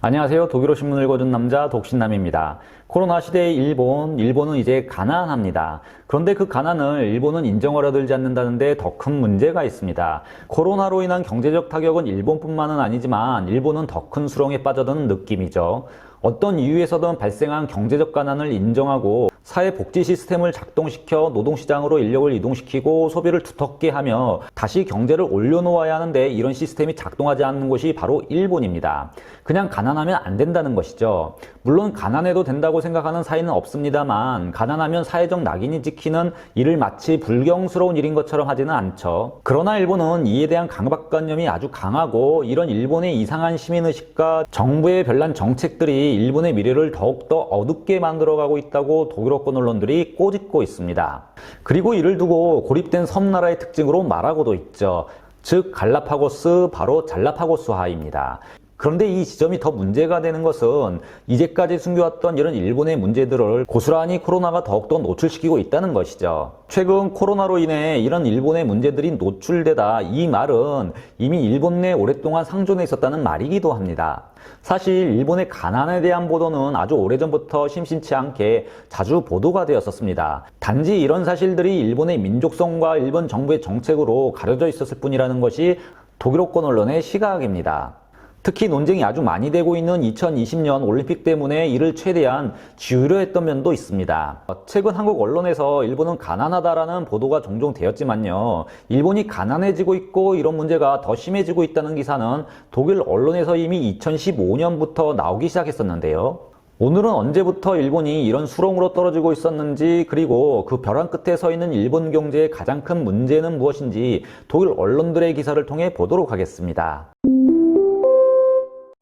안녕하세요. 독일어 신문을 읽어준 남자 독신남입니다. 코로나 시대의 일본은 이제 가난합니다. 그런데 그 가난을 일본은 인정하려 들지 않는다는데 더 큰 문제가 있습니다. 코로나로 인한 경제적 타격은 일본뿐만은 아니지만 일본은 더 큰 수렁에 빠져드는 느낌이죠. 어떤 이유에서든 발생한 경제적 가난을 인정하고 사회복지 시스템을 작동시켜 노동시장으로 인력을 이동시키고 소비를 두텁게 하며 다시 경제를 올려놓아야 하는데 이런 시스템이 작동하지 않는 곳이 바로 일본입니다. 그냥 가난하면 안 된다는 것이죠. 물론 가난해도 된다고 생각하는 사회는 없습니다만 가난하면 사회적 낙인이 찍히는 일을 마치 불경스러운 일인 것처럼 하지는 않죠. 그러나 일본은 이에 대한 강박관념이 아주 강하고 이런 일본의 이상한 시민의식과 정부의 별난 정책들이 일본의 미래를 더욱더 어둡게 만들어가고 있다고 독일어권 언론들이 꼬집고 있습니다. 그리고 이를 두고 고립된 섬나라의 특징으로 말하고도 있죠. 즉 갈라파고스, 바로 잘라파고스화입니다. 그런데 이 지점이 더 문제가 되는 것은 이제까지 숨겨왔던 이런 일본의 문제들을 고스란히 코로나가 더욱더 노출시키고 있다는 것이죠. 최근 코로나로 인해 이런 일본의 문제들이 노출되다 이 말은 이미 일본 내 오랫동안 상존해 있었다는 말이기도 합니다. 사실 일본의 가난에 대한 보도는 아주 오래전부터 심심치 않게 자주 보도가 되었었습니다. 단지 이런 사실들이 일본의 민족성과 일본 정부의 정책으로 가려져 있었을 뿐이라는 것이 독일어권 언론의 시각입니다. 특히 논쟁이 아주 많이 되고 있는 2020년 올림픽 때문에 이를 최대한 지우려 했던 면도 있습니다. 최근 한국 언론에서 일본은 가난하다라는 보도가 종종 되었지만요. 일본이 가난해지고 있고 이런 문제가 더 심해지고 있다는 기사는 독일 언론에서 이미 2015년부터 나오기 시작했었는데요. 오늘은 언제부터 일본이 이런 수렁으로 떨어지고 있었는지, 그리고 그 벼랑 끝에 서 있는 일본 경제의 가장 큰 문제는 무엇인지 독일 언론들의 기사를 통해 보도록 하겠습니다.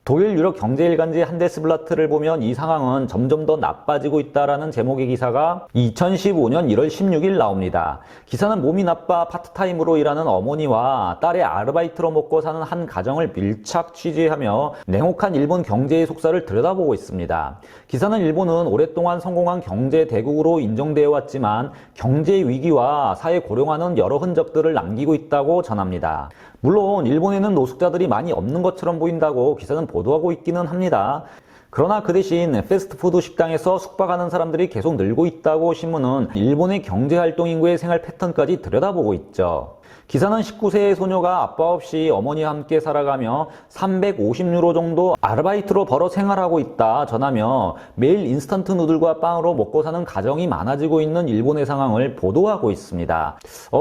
독일 유럽 경제일간지 한데스블라트를 보면 이 상황은 점점 더 나빠지고 있다라는 제목의 기사가 2015년 1월 16일 나옵니다. 기사는 몸이 나빠 파트타임으로 일하는 어머니와 딸의 아르바이트로 먹고 사는 한 가정을 밀착 취재하며 냉혹한 일본 경제의 속살을 들여다보고 있습니다. 기사는 일본은 오랫동안 성공한 경제 대국으로 인정되어 왔지만 경제 위기와 사회 고령화는 여러 흔적들을 남기고 있다고 전합니다. 물론 일본에는 노숙자들이 많이 없는 것처럼 보인다고 기사는 보도하고 있기는 합니다. 그러나 그 대신 패스트푸드 식당에서 숙박하는 사람들이 계속 늘고 있다고 신문은 일본의 경제활동 인구의 생활 패턴까지 들여다보고 있죠. 기사는 19세의 소녀가 아빠 없이 어머니와 함께 살아가며 350유로 정도 아르바이트로 벌어 생활하고 있다 전하며 매일 인스턴트 누들과 빵으로 먹고 사는 가정이 많아지고 있는 일본의 상황을 보도하고 있습니다.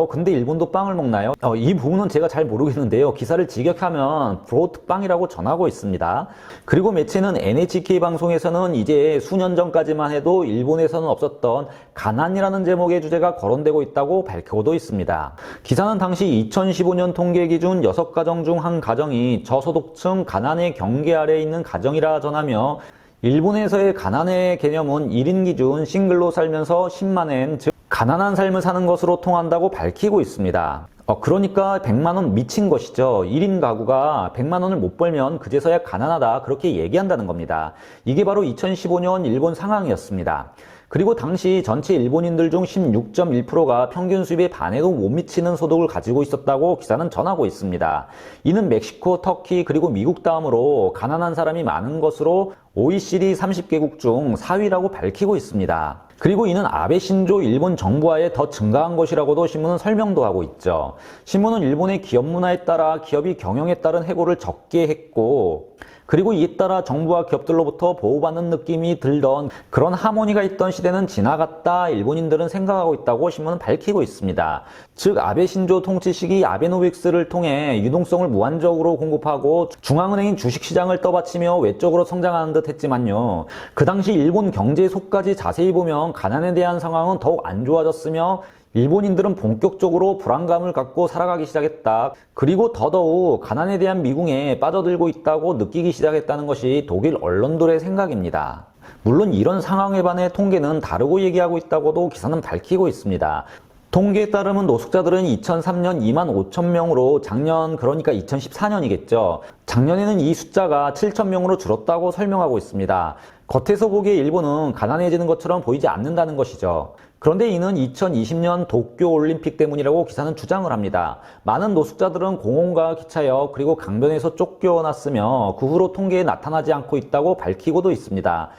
근데 일본도 빵을 먹나요? 이 부분은 제가 잘 모르겠는데요. 기사를 직역하면 브로트 빵이라고 전하고 있습니다. 그리고 매체는 NHK 방송에서는 이제 수년 전까지만 해도 일본에서는 없었던 가난이라는 제목의 주제가 거론되고 있다고 밝히고도 있습니다. 기사는 당시 2015년 통계 기준 6가정 중 한 가정이 저소득층 가난의 경계 아래에 있는 가정이라 전하며 일본에서의 가난의 개념은 1인 기준 싱글로 살면서 10만엔, 즉 가난한 삶을 사는 것으로 통한다고 밝히고 있습니다. 그러니까 100만원 미친 것이죠. 1인 가구가 100만원을 못 벌면 그제서야 가난하다, 그렇게 얘기한다는 겁니다. 이게 바로 2015년 일본 상황이었습니다. 그리고 당시 전체 일본인들 중 16.1%가 평균 수입의 반에도 못 미치는 소득을 가지고 있었다고 기사는 전하고 있습니다. 이는 멕시코, 터키, 그리고 미국 다음으로 가난한 사람이 많은 것으로 OECD 30개국 중 4위라고 밝히고 있습니다. 그리고 이는 아베 신조 일본 정부하에 더 증가한 것이라고도 신문은 설명도 하고 있죠. 신문은 일본의 기업 문화에 따라 기업이 경영에 따른 해고를 적게 했고, 그리고 이에 따라 정부와 기업들로부터 보호받는 느낌이 들던 그런 하모니가 있던 시대는 지나갔다, 일본인들은 생각하고 있다고 신문은 밝히고 있습니다. 즉 아베 신조 통치 시기 아베노믹스를 통해 유동성을 무한적으로 공급하고 중앙은행인 주식시장을 떠받치며 외적으로 성장하는 듯 했지만요. 그 당시 일본 경제 속까지 자세히 보면 가난에 대한 상황은 더욱 안 좋아졌으며 일본인들은 본격적으로 불안감을 갖고 살아가기 시작했다. 그리고 더더욱 가난에 대한 미궁에 빠져들고 있다고 느끼기 시작했다는 것이 독일 언론들의 생각입니다. 물론 이런 상황에 반해 통계는 다르고 얘기하고 있다고도 기사는 밝히고 있습니다. 통계에 따르면 노숙자들은 2003년 2만 5천 명으로 작년, 그러니까 2014년이겠죠. 작년에는 이 숫자가 7천 명으로 줄었다고 설명하고 있습니다. 겉에서 보기에 일본은 가난해지는 것처럼 보이지 않는다는 것이죠. 그런데 이는 2020년 도쿄 올림픽 때문이라고 기사는 주장을 합니다. 많은 노숙자들은 공원과 기차역 그리고 강변에서 쫓겨났으며 그 후로 통계에 나타나지 않고 있다고 밝히고도 있습니다.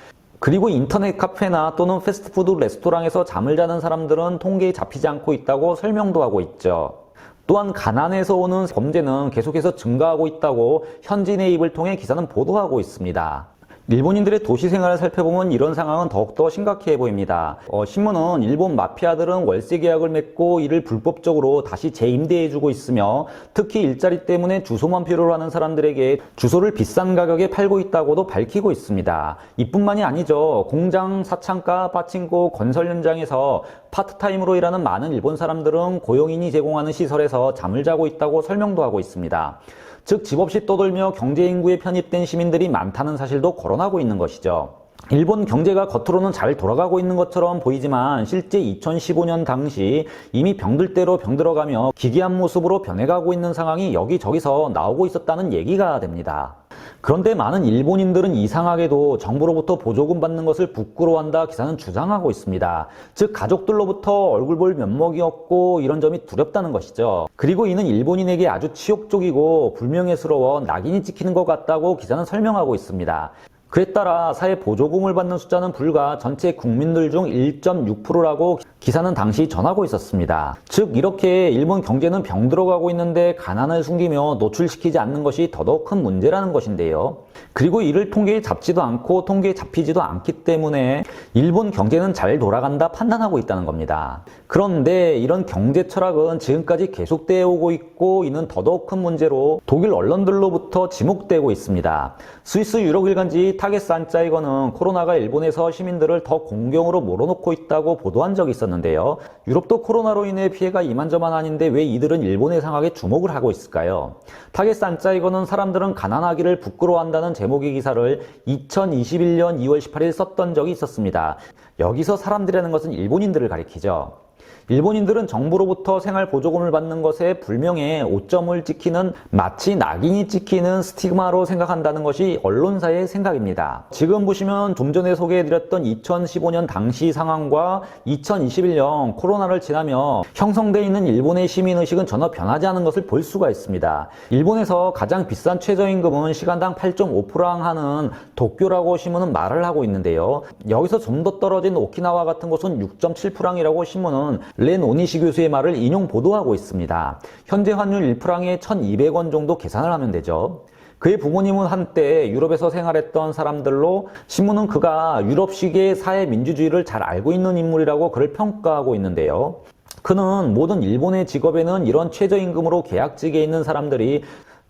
그리고 인터넷 카페나 또는 패스트푸드 레스토랑에서 잠을 자는 사람들은 통계에 잡히지 않고 있다고 설명도 하고 있죠. 또한 가난에서 오는 범죄는 계속해서 증가하고 있다고 현지인의 입을 통해 기사는 보도하고 있습니다. 일본인들의 도시 생활을 살펴보면 이런 상황은 더욱더 심각해 보입니다. 신문은 일본 마피아들은 월세 계약을 맺고 이를 불법적으로 다시 재임대해주고 있으며 특히 일자리 때문에 주소만 필요로 하는 사람들에게 주소를 비싼 가격에 팔고 있다고도 밝히고 있습니다. 이뿐만이 아니죠. 공장, 사창가, 파친코, 건설 현장에서 파트타임으로 일하는 많은 일본 사람들은 고용인이 제공하는 시설에서 잠을 자고 있다고 설명도 하고 있습니다. 즉 집 없이 떠돌며 경제인구에 편입된 시민들이 많다는 사실도 거론하고 있는 것이죠. 일본 경제가 겉으로는 잘 돌아가고 있는 것처럼 보이지만 실제 2015년 당시 이미 병들대로 병들어가며 기괴한 모습으로 변해가고 있는 상황이 여기저기서 나오고 있었다는 얘기가 됩니다. 그런데 많은 일본인들은 이상하게도 정부로부터 보조금 받는 것을 부끄러워한다 기사는 주장하고 있습니다. 즉 가족들로부터 얼굴 볼 면목이 없고 이런 점이 두렵다는 것이죠. 그리고 이는 일본인에게 아주 치욕적이고 불명예스러워 낙인이 찍히는 것 같다고 기사는 설명하고 있습니다. 그에 따라 사회 보조금을 받는 숫자는 불과 전체 국민들 중 1.6%라고 기사는 당시 전하고 있었습니다. 즉 이렇게 일본 경제는 병들어가고 있는데 가난을 숨기며 노출시키지 않는 것이 더더욱 큰 문제라는 것인데요. 그리고 이를 통계에 잡지도 않고 통계에 잡히지도 않기 때문에 일본 경제는 잘 돌아간다 판단하고 있다는 겁니다. 그런데 이런 경제 철학은 지금까지 계속되어 오고 있고 이는 더더욱 큰 문제로 독일 언론들로부터 지목되고 있습니다. 스위스 유력 일간지 타겟산짜이거는 코로나가 일본에서 시민들을 더 공경으로 몰아놓고 있다고 보도한 적이 있었는데요. 유럽도 코로나로 인해 피해가 이만저만 아닌데 왜 이들은 일본의 상황에 주목을 하고 있을까요? 타겟산짜이거는 사람들은 가난하기를 부끄러워한다는 제목의 기사를 2021년 2월 18일 썼던 적이 있었습니다. 여기서 사람들이라는 것은 일본인들을 가리키죠. 일본인들은 정부로부터 생활보조금을 받는 것에 불명예 오점을 찍히는 마치 낙인이 찍히는 스티그마로 생각한다는 것이 언론사의 생각입니다. 지금 보시면 좀 전에 소개해드렸던 2015년 당시 상황과 2021년 코로나를 지나며 형성되어 있는 일본의 시민의식은 전혀 변하지 않은 것을 볼 수가 있습니다. 일본에서 가장 비싼 최저임금은 시간당 8.5%랑 하는 도쿄라고 신문은 말을 하고 있는데요. 여기서 좀 더 떨어진 오키나와 같은 곳은 6.7%랑이라고 신문은 렌 오니시 교수의 말을 인용 보도하고 있습니다. 현재 환율 1프랑에 1,200원 정도 계산을 하면 되죠. 그의 부모님은 한때 유럽에서 생활했던 사람들로 신문은 그가 유럽식의 사회민주주의를 잘 알고 있는 인물이라고 그를 평가하고 있는데요. 그는 모든 일본의 직업에는 이런 최저임금으로 계약직에 있는 사람들이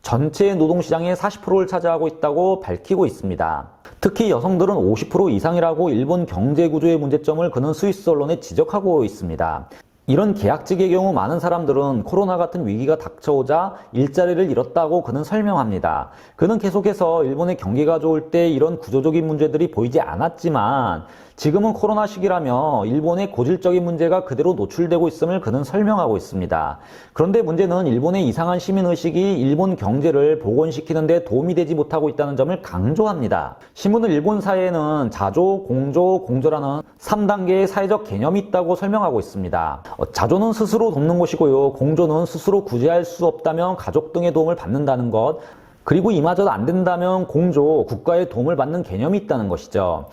전체 노동시장의 40%를 차지하고 있다고 밝히고 있습니다. 특히 여성들은 50% 이상이라고 일본 경제구조의 문제점을 그는 스위스 언론에 지적하고 있습니다. 이런 계약직의 경우 많은 사람들은 코로나 같은 위기가 닥쳐오자 일자리를 잃었다고 그는 설명합니다. 그는 계속해서 일본의 경기가 좋을 때 이런 구조적인 문제들이 보이지 않았지만 지금은 코로나 시기라며 일본의 고질적인 문제가 그대로 노출되고 있음을 그는 설명하고 있습니다. 그런데 문제는 일본의 이상한 시민의식이 일본 경제를 복원시키는 데 도움이 되지 못하고 있다는 점을 강조합니다. 신문은 일본 사회에는 자조, 공조, 공조라는 3단계의 사회적 개념이 있다고 설명하고 있습니다. 자조는 스스로 돕는 것이고요. 공조는 스스로 구제할 수 없다면 가족 등의 도움을 받는다는 것, 그리고 이마저도 안 된다면 공조, 국가의 도움을 받는 개념이 있다는 것이죠.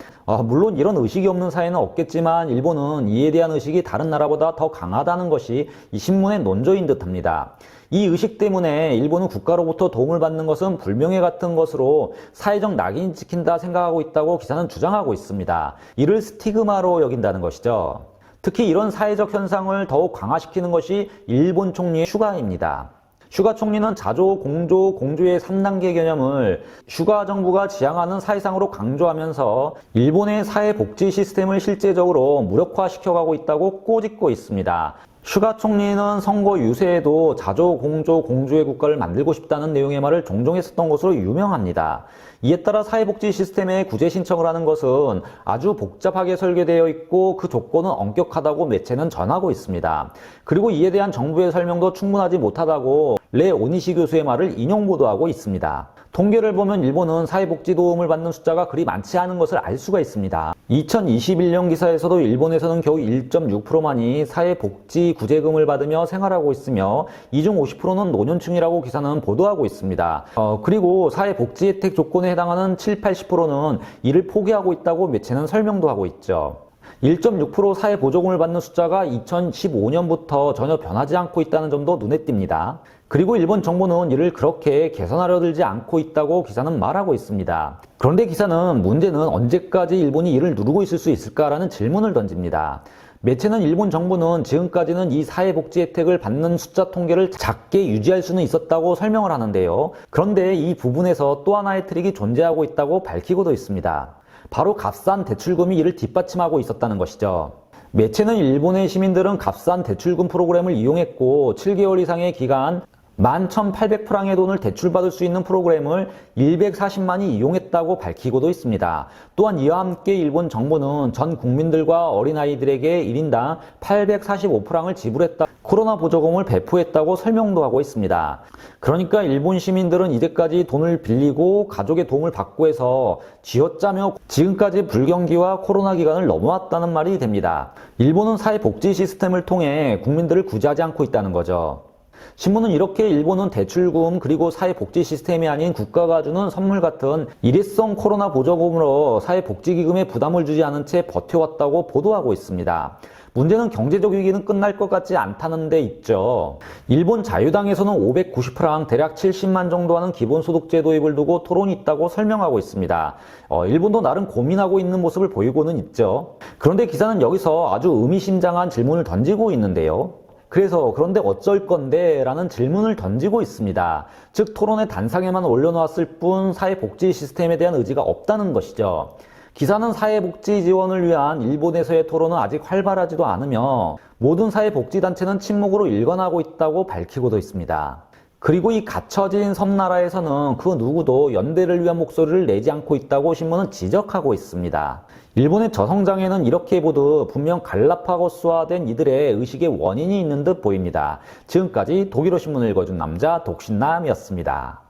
물론 이런 의식이 없는 사회는 없겠지만 일본은 이에 대한 의식이 다른 나라보다 더 강하다는 것이 이 신문의 논조인 듯합니다. 이 의식 때문에 일본은 국가로부터 도움을 받는 것은 불명예 같은 것으로 사회적 낙인이 찍힌다 생각하고 있다고 기사는 주장하고 있습니다. 이를 스티그마로 여긴다는 것이죠. 특히 이런 사회적 현상을 더욱 강화시키는 것이 일본 총리의 슈가입니다. 슈가 총리는 자조, 공조, 공조의 3단계 개념을 슈가 정부가 지향하는 사회상으로 강조하면서 일본의 사회복지 시스템을 실제적으로 무력화시켜가고 있다고 꼬집고 있습니다. 슈가 총리는 선거 유세에도 자조, 공조, 공조의 국가를 만들고 싶다는 내용의 말을 종종 했었던 것으로 유명합니다. 이에 따라 사회복지 시스템에 구제 신청을 하는 것은 아주 복잡하게 설계되어 있고 그 조건은 엄격하다고 매체는 전하고 있습니다. 그리고 이에 대한 정부의 설명도 충분하지 못하다고 레 오니시 교수의 말을 인용 보도하고 있습니다. 통계를 보면 일본은 사회복지 도움을 받는 숫자가 그리 많지 않은 것을 알 수가 있습니다. 2021년 기사에서도 일본에서는 겨우 1.6%만이 사회복지 구제금을 받으며 생활하고 있으며 이 중 50%는 노년층이라고 기사는 보도하고 있습니다. 그리고 사회복지 혜택 조건에 해당하는 7, 80%는 이를 포기하고 있다고 매체는 설명도 하고 있죠. 1.6% 사회보조금을 받는 숫자가 2015년부터 전혀 변하지 않고 있다는 점도 눈에 띕니다. 그리고 일본 정부는 이를 그렇게 개선하려 들지 않고 있다고 기사는 말하고 있습니다. 그런데 기사는 문제는 언제까지 일본이 이를 누르고 있을 수 있을까라는 질문을 던집니다. 매체는 일본 정부는 지금까지는 이 사회복지 혜택을 받는 숫자 통계를 작게 유지할 수는 있었다고 설명을 하는데요. 그런데 이 부분에서 또 하나의 트릭이 존재하고 있다고 밝히고도 있습니다. 바로 값싼 대출금이 이를 뒷받침하고 있었다는 것이죠. 매체는 일본의 시민들은 값싼 대출금 프로그램을 이용했고 7개월 이상의 기간 11,800프랑의 돈을 대출받을 수 있는 프로그램을 140만이 이용했다고 밝히고도 있습니다. 또한 이와 함께 일본 정부는 전 국민들과 어린아이들에게 1인당 845프랑을 지불했다, 코로나 보조금을 배포했다고 설명도 하고 있습니다. 그러니까 일본 시민들은 이제까지 돈을 빌리고 가족의 도움을 받고 해서 쥐어짜며 지금까지 불경기와 코로나 기간을 넘어왔다는 말이 됩니다. 일본은 사회복지 시스템을 통해 국민들을 구제하지 않고 있다는 거죠. 신문은 이렇게 일본은 대출금 그리고 사회복지 시스템이 아닌 국가가 주는 선물 같은 일회성 코로나 보조금으로 사회복지기금에 부담을 주지 않은 채 버텨왔다고 보도하고 있습니다. 문제는 경제적 위기는 끝날 것 같지 않다는 데 있죠. 일본 자유당에서는 590프랑 대략 70만 정도 하는 기본소득제 도입을 두고 토론이 있다고 설명하고 있습니다. 일본도 나름 고민하고 있는 모습을 보이고는 있죠. 그런데 기사는 여기서 아주 의미심장한 질문을 던지고 있는데요. 그런데 어쩔 건데? 라는 질문을 던지고 있습니다. 즉 토론의 단상에만 올려놓았을 뿐 사회복지 시스템에 대한 의지가 없다는 것이죠. 기사는 사회복지 지원을 위한 일본에서의 토론은 아직 활발하지도 않으며 모든 사회복지단체는 침묵으로 일관하고 있다고 밝히고도 있습니다. 그리고 이 갇혀진 섬나라에서는 그 누구도 연대를 위한 목소리를 내지 않고 있다고 신문은 지적하고 있습니다. 일본의 저성장에는 이렇게 보듯 분명 갈라파고스화된 이들의 의식의 원인이 있는 듯 보입니다. 지금까지 독일어 신문을 읽어준 남자 독신남이었습니다.